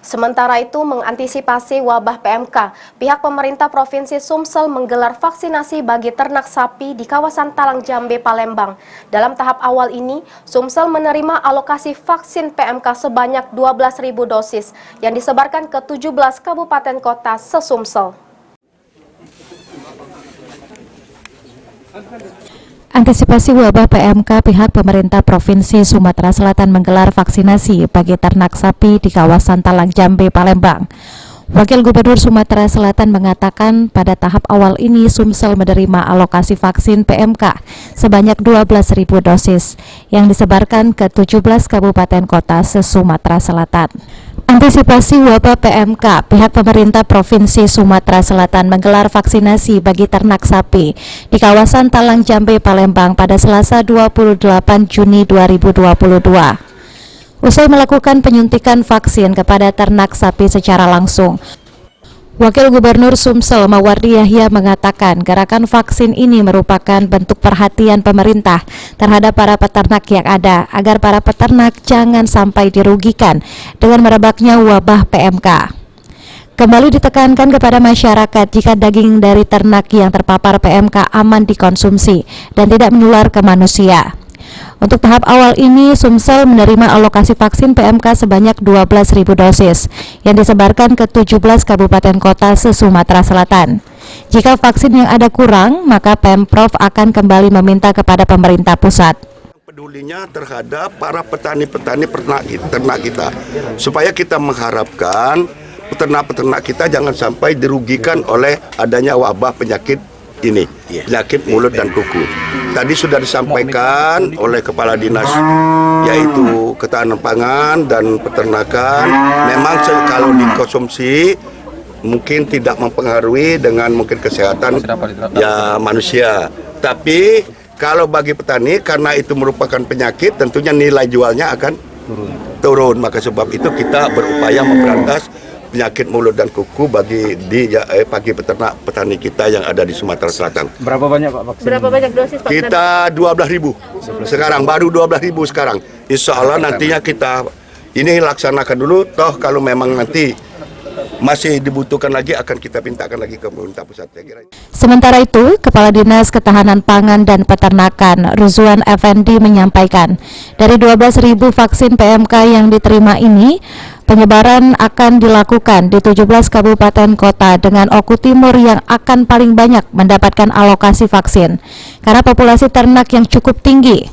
Sementara itu, mengantisipasi wabah PMK, pihak pemerintah Provinsi Sumsel menggelar vaksinasi bagi ternak sapi di kawasan Talang Jambe, Palembang. Dalam tahap awal ini, Sumsel menerima alokasi vaksin PMK sebanyak 12.000 dosis yang disebarkan ke 17 kabupaten kota se-Sumsel. Antisipasi wabah PMK, pihak pemerintah Provinsi Sumatera Selatan menggelar vaksinasi bagi ternak sapi di kawasan Talang Jambe, Palembang. Wakil Gubernur Sumatera Selatan mengatakan pada tahap awal ini Sumsel menerima alokasi vaksin PMK sebanyak 12.000 dosis yang disebarkan ke 17 kabupaten kota se-Sumatera Selatan. Antisipasi wabah PMK, pihak pemerintah Provinsi Sumatera Selatan menggelar vaksinasi bagi ternak sapi di kawasan Talang Jambe, Palembang pada Selasa 28 Juni 2022. Usai melakukan penyuntikan vaksin kepada ternak sapi secara langsung, Wakil Gubernur Sumsel Mawardi Yahya mengatakan gerakan vaksin ini merupakan bentuk perhatian pemerintah terhadap para peternak yang ada agar para peternak jangan sampai dirugikan dengan merebaknya wabah PMK. Kembali ditekankan kepada masyarakat jika daging dari ternak yang terpapar PMK aman dikonsumsi dan tidak menular ke manusia. Untuk tahap awal ini, Sumsel menerima alokasi vaksin PMK sebanyak 12.000 dosis yang disebarkan ke 17 kabupaten kota se-Sumatera Selatan. Jika vaksin yang ada kurang, maka Pemprov akan kembali meminta kepada pemerintah pusat. Pedulinya terhadap para petani-petani ternak kita, supaya kita mengharapkan peternak-peternak kita jangan sampai dirugikan oleh adanya wabah penyakit ini, penyakit mulut dan kuku. Tadi sudah disampaikan oleh Kepala Dinas, yaitu Ketahanan Pangan dan Peternakan, memang kalau dikonsumsi mungkin tidak mempengaruhi dengan mungkin kesehatan ya manusia. Tapi kalau bagi petani, karena itu merupakan penyakit, tentunya nilai jualnya akan turun. Maka sebab itu kita berupaya memberantas penyakit mulut dan kuku bagi peternak petani kita yang ada di Sumatera Selatan. Berapa banyak Pak vaksin? Berapa banyak dosis Pak? Kita 12.000 sekarang, baru 12.000 sekarang. Insya Allah nantinya kita ini laksanakan dulu, toh kalau memang nanti masih dibutuhkan lagi akan kita pintakan lagi ke pemerintah pusat. Sementara itu, Kepala Dinas Ketahanan Pangan dan Peternakan Ruzwan Effendi menyampaikan, dari 12.000 vaksin PMK yang diterima ini, penyebaran akan dilakukan di 17 kabupaten kota dengan Oku Timur yang akan paling banyak mendapatkan alokasi vaksin karena populasi ternak yang cukup tinggi.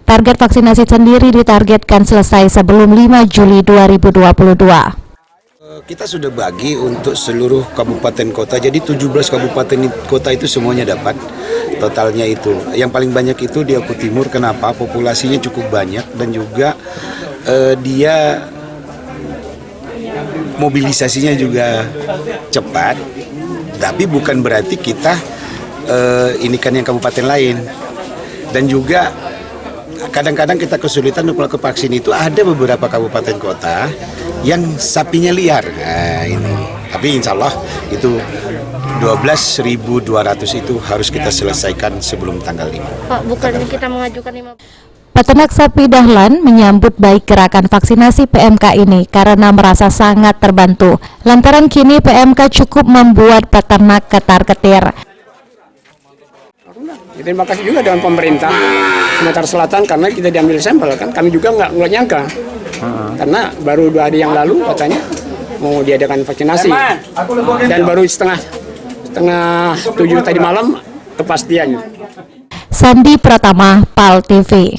Target vaksinasi sendiri ditargetkan selesai sebelum 5 Juli 2022. Kita sudah bagi untuk seluruh kabupaten kota, jadi 17 kabupaten kota itu semuanya dapat totalnya itu. Yang paling banyak itu di Oku Timur, kenapa? Populasinya cukup banyak dan juga dia mobilisasinya juga cepat, tapi bukan berarti kita ini kan yang kabupaten lain. Dan juga kadang-kadang kita kesulitan untuk vaksin itu, ada beberapa kabupaten kota yang sapinya liar. Nah ini, tapi insya Allah itu 12.200 itu harus kita selesaikan sebelum tanggal 5. Pak, bukannya kita mengajukan 5... Peternak sapi Dahlan menyambut baik gerakan vaksinasi PMK ini karena merasa sangat terbantu. Lantaran kini PMK cukup membuat peternak ketar-ketir. Terima kasih juga dengan pemerintah Sumatera Selatan karena kita diambil sampel kan. Kami juga nggak nyangka karena baru 2 hari yang lalu katanya mau diadakan vaksinasi dan baru setengah 7 tadi malam kepastiannya. Sandi Pratama, PAL TV.